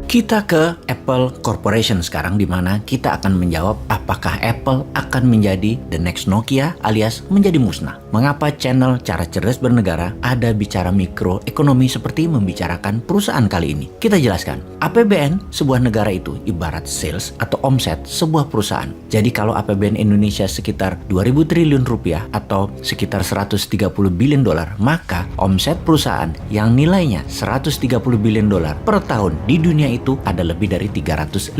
Kita ke Apple Corporation sekarang, di mana kita akan menjawab apakah Apple akan menjadi the next Nokia alias menjadi musnah. Mengapa channel Cara Cerdas Bernegara ada bicara mikroekonomi seperti membicarakan perusahaan kali ini? Kita jelaskan. APBN sebuah negara itu ibarat sales atau omset sebuah perusahaan. Jadi kalau APBN Indonesia sekitar 2.000 triliun rupiah atau sekitar 130 billion dolar, maka omset perusahaan yang nilainya 130 billion dolar per tahun di dunia itu ada lebih dari 350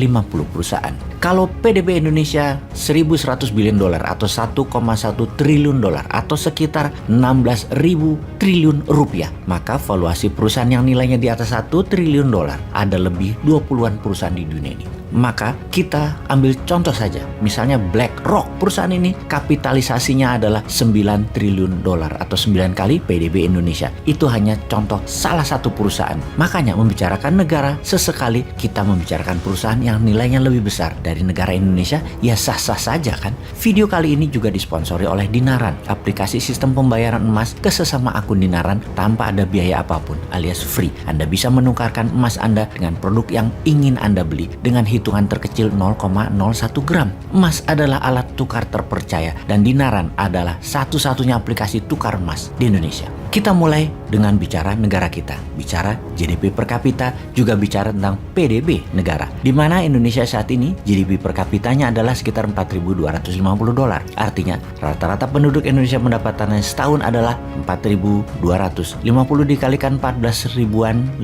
perusahaan. Kalau PDB Indonesia 1.100 billion dolar atau 1,1 triliun dolar atau sekitar 16.000 triliun rupiah, maka valuasi perusahaan yang nilainya di atas 1 triliun dolar ada lebih 20-an perusahaan di dunia ini. Maka kita ambil contoh saja, misalnya BlackRock. Perusahaan ini kapitalisasinya adalah 9 triliun dolar atau 9 kali PDB Indonesia. Itu hanya contoh salah satu perusahaan. Makanya membicarakan negara, sesekali kita membicarakan perusahaan yang nilainya lebih besar dari negara Indonesia, ya sah-sah saja kan. Video kali ini juga disponsori oleh Dinaran, aplikasi sistem pembayaran emas ke sesama akun Dinaran tanpa ada biaya apapun alias free. Anda bisa menukarkan emas Anda dengan produk yang ingin Anda beli dengan hitungan terkecil 0,01 gram. Emas adalah alat tukar terpercaya dan Dinaran adalah satu-satunya aplikasi tukar emas di Indonesia. Kita mulai dengan bicara negara kita, bicara GDP per kapita, juga bicara tentang PDB negara. Di mana Indonesia saat ini GDP per kapitanya adalah sekitar 4.250 dolar. Artinya rata-rata penduduk Indonesia pendapatannya setahun adalah 4.250 dikalikan 14.500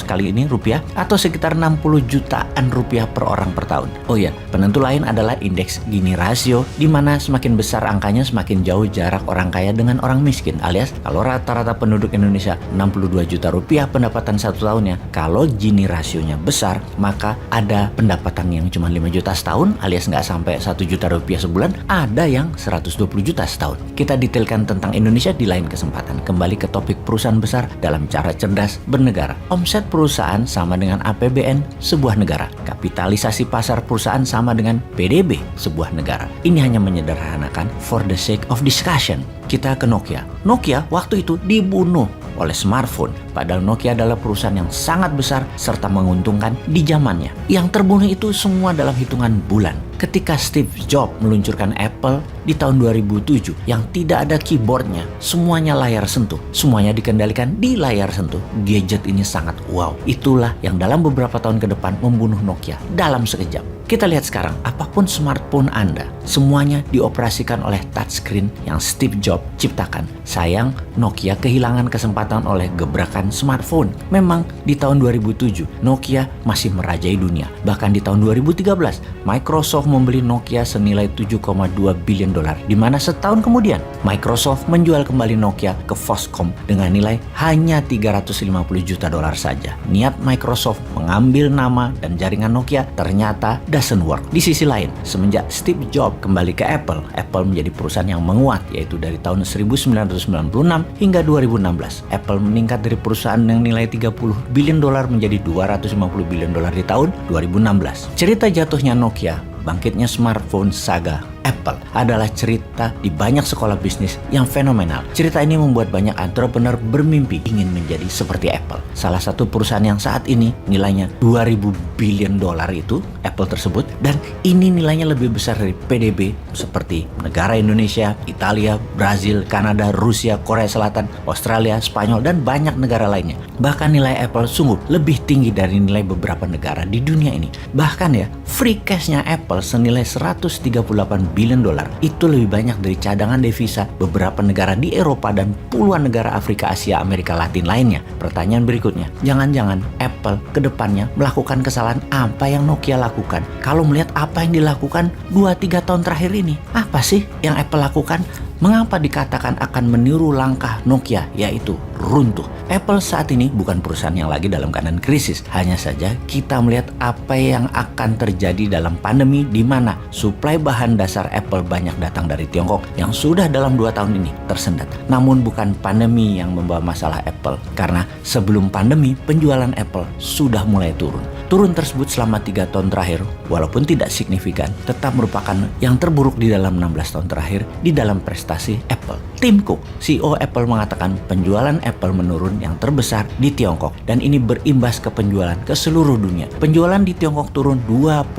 kali ini rupiah atau sekitar 60 jutaan rupiah per orang per tahun. Oh ya, penentu lain adalah indeks Gini rasio, di mana semakin besar angkanya semakin jauh jarak orang kaya dengan orang miskin, alias kalau rata-rata penduduk Indonesia 62 juta rupiah pendapatan satu tahunnya, kalau Gini rasionya besar, maka ada pendapatan yang cuma 5 juta setahun alias nggak sampai 1 juta rupiah sebulan, ada yang 120 juta setahun. Kita detailkan tentang Indonesia di lain kesempatan. Kembali ke topik perusahaan besar dalam Cara Cerdas Bernegara. Omset perusahaan sama dengan APBN sebuah negara. Kapitalisasi pasar perusahaan sama dengan PDB sebuah negara. Ini hanya menyederhanakan for the sake of discussion. Kita ke Nokia. Nokia waktu itu dibunuh oleh smartphone. Padahal Nokia adalah perusahaan yang sangat besar serta menguntungkan di zamannya. Yang terbunuh itu semua dalam hitungan bulan. Ketika Steve Jobs meluncurkan Apple di tahun 2007 yang tidak ada keyboardnya, semuanya layar sentuh, semuanya dikendalikan di layar sentuh. Gadget ini sangat wow. Itulah yang dalam beberapa tahun ke depan membunuh Nokia dalam sekejap. Kita lihat sekarang, apapun smartphone Anda, semuanya dioperasikan oleh touchscreen yang Steve Jobs ciptakan. Sayang, Nokia kehilangan kesempatan oleh gebrakan smartphone. Memang di tahun 2007, Nokia masih merajai dunia. Bahkan di tahun 2013, Microsoft membeli Nokia senilai 7,2 billion dolar, di mana setahun kemudian Microsoft menjual kembali Nokia ke Foxconn dengan nilai hanya 350 juta dolar saja. Niat Microsoft mengambil nama dan jaringan Nokia ternyata doesn't work. Di sisi lain, semenjak Steve Jobs kembali ke Apple, Apple menjadi perusahaan yang menguat, yaitu dari tahun 1996 hingga 2016. Apple meningkat dari perusahaan yang nilai 30 billion dolar menjadi 250 billion dolar di tahun 2016. Cerita jatuhnya Nokia, bangkitnya smartphone saga Apple adalah cerita di banyak sekolah bisnis yang fenomenal. Cerita ini membuat banyak entrepreneur bermimpi ingin menjadi seperti Apple. Salah satu perusahaan yang saat ini nilainya 2.000 billion dolar itu Apple tersebut, dan ini nilainya lebih besar dari PDB seperti negara Indonesia, Italia, Brazil, Kanada, Rusia, Korea Selatan, Australia, Spanyol, dan banyak negara lainnya. Bahkan nilai Apple sungguh lebih tinggi dari nilai beberapa negara di dunia ini. Bahkan ya, free cash-nya Apple senilai 138 billion dolar itu lebih banyak dari cadangan devisa beberapa negara di Eropa dan puluhan negara Afrika, Asia, Amerika Latin lainnya. Pertanyaan berikutnya, jangan-jangan Apple kedepannya melakukan kesalahan apa yang Nokia lakukan? Kalau melihat apa yang dilakukan 2-3 tahun terakhir ini, apa sih yang Apple lakukan? Mengapa dikatakan akan meniru langkah Nokia, yaitu runtuh? Apple saat ini bukan perusahaan yang lagi dalam keadaan krisis. Hanya saja kita melihat apa yang akan terjadi dalam pandemi, di mana suplai bahan dasar Apple banyak datang dari Tiongkok yang sudah dalam 2 tahun ini tersendat. Namun bukan pandemi yang membawa masalah Apple, karena sebelum pandemi penjualan Apple sudah mulai turun. Turun tersebut selama 3 tahun terakhir, walaupun tidak signifikan, tetap merupakan yang terburuk di dalam 16 tahun terakhir di dalam prestasi Apple. Tim Cook, CEO Apple, mengatakan penjualan Apple Apple menurun yang terbesar di Tiongkok dan ini berimbas ke penjualan ke seluruh dunia. Penjualan di Tiongkok turun 29%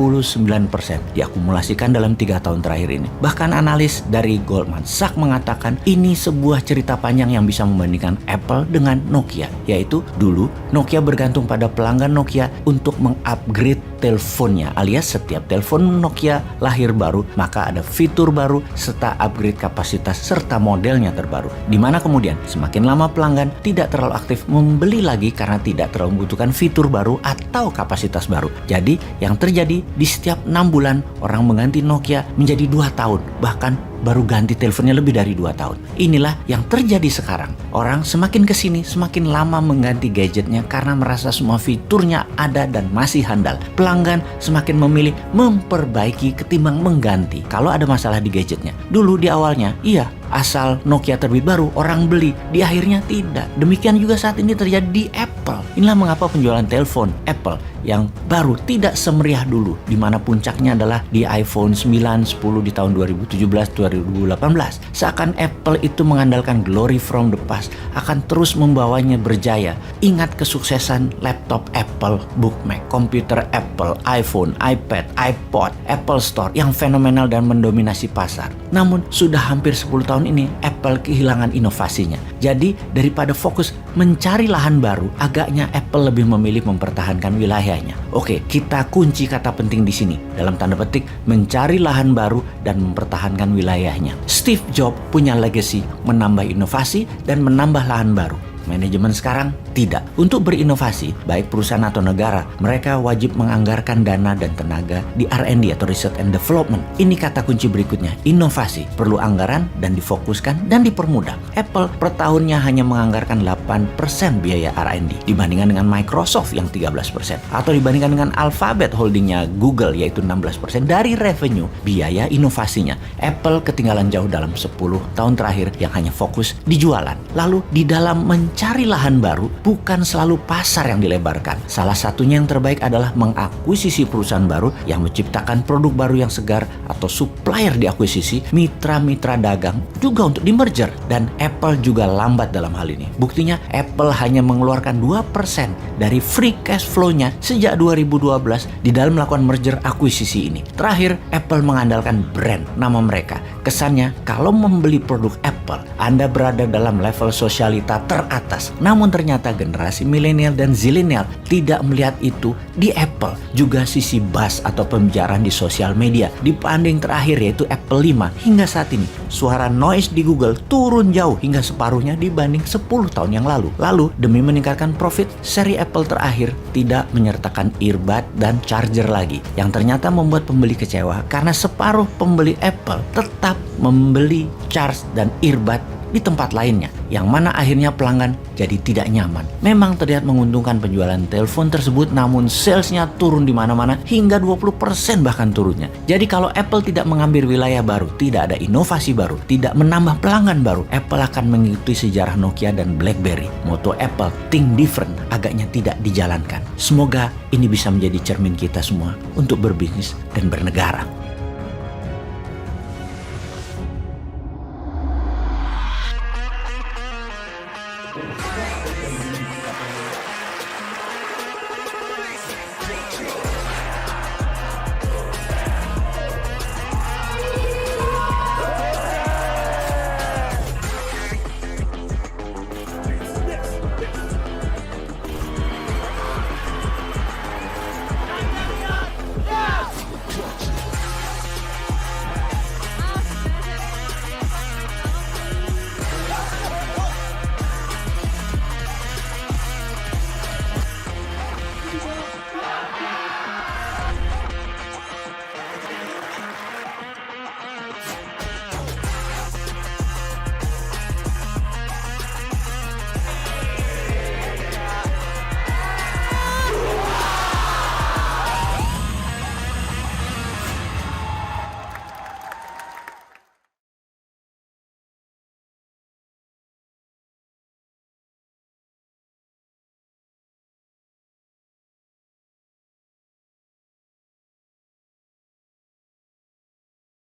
diakumulasikan dalam 3 tahun terakhir ini. Bahkan analis dari Goldman Sachs mengatakan ini sebuah cerita panjang yang bisa membandingkan Apple dengan Nokia, yaitu dulu Nokia bergantung pada pelanggan Nokia untuk mengupgrade teleponnya, alias setiap telepon Nokia lahir baru maka ada fitur baru serta upgrade kapasitas serta modelnya terbaru. Dimana kemudian semakin lama pelanggan tidak terlalu aktif membeli lagi karena tidak terlalu membutuhkan fitur baru atau kapasitas baru. Jadi yang terjadi di setiap 6 bulan orang mengganti Nokia menjadi 2 tahun, bahkan baru ganti teleponnya lebih dari 2 tahun. Inilah yang terjadi sekarang. Orang semakin kesini semakin lama mengganti gadgetnya karena merasa semua fiturnya ada dan masih handal. Pelanggan semakin memilih memperbaiki ketimbang mengganti kalau ada masalah di gadgetnya. Dulu di awalnya, iya, asal Nokia terbit baru orang beli, di akhirnya tidak. Demikian juga saat ini terjadi di Apple. Inilah mengapa penjualan telepon Apple yang baru tidak semeriah dulu, di mana puncaknya adalah di iPhone 9, 10 di tahun 2017-2018. Seakan Apple itu mengandalkan glory from the past, akan terus membawanya berjaya. Ingat kesuksesan laptop Apple, Book Mac, komputer Apple, iPhone, iPad, iPod, Apple Store yang fenomenal dan mendominasi pasar. Namun sudah hampir 10 tahun ini Apple kehilangan inovasinya. Jadi daripada fokus mencari lahan baru, agaknya Apple lebih memilih mempertahankan wilayahnya. Oke, kita kunci kata penting di sini. Dalam tanda petik, mencari lahan baru dan mempertahankan wilayahnya. Steve Jobs punya legacy menambah inovasi dan menambah lahan baru. Manajemen sekarang tidak. Untuk berinovasi, baik perusahaan atau negara, mereka wajib menganggarkan dana dan tenaga di R&D atau Research and Development. Ini kata kunci berikutnya, inovasi. Perlu anggaran dan difokuskan dan dipermudah. Apple per tahunnya hanya menganggarkan 8% biaya R&D dibandingkan dengan Microsoft yang 13%. Atau dibandingkan dengan Alphabet holdingnya Google yaitu 16% dari revenue biaya inovasinya. Apple ketinggalan jauh dalam 10 tahun terakhir yang hanya fokus di jualan. Lalu di dalam mencari lahan baru, bukan selalu pasar yang dilebarkan. Salah satunya yang terbaik adalah mengakuisisi perusahaan baru yang menciptakan produk baru yang segar atau supplier diakuisisi, mitra-mitra dagang juga untuk di merger. Dan Apple juga lambat dalam hal ini. Buktinya Apple hanya mengeluarkan 2% dari free cash flow-nya sejak 2012 di dalam melakukan merger akuisisi ini. Terakhir, Apple mengandalkan brand, nama mereka. Kesannya kalau membeli produk Apple, Anda berada dalam level sosialita teratas. Namun ternyata generasi milenial dan zilenial tidak melihat itu di Apple. Juga sisi buzz atau pembicaraan di sosial media. Dibanding terakhir yaitu Apple 5 hingga saat ini, suara noise di Google turun jauh hingga separuhnya dibanding 10 tahun yang lalu. Lalu demi meningkatkan profit, seri Apple terakhir tidak menyertakan earbud dan charger lagi, yang ternyata membuat pembeli kecewa karena separuh pembeli Apple tetap membeli charge dan earbud di tempat lainnya, yang mana akhirnya pelanggan jadi tidak nyaman. Memang terlihat menguntungkan penjualan telepon tersebut, namun salesnya turun di mana-mana hingga 20% bahkan turunnya. Jadi kalau Apple tidak mengambil wilayah baru, tidak ada inovasi baru, tidak menambah pelanggan baru, Apple akan mengikuti sejarah Nokia dan BlackBerry. Moto Apple, think different, agaknya tidak dijalankan. Semoga ini bisa menjadi cermin kita semua untuk berbisnis dan bernegara.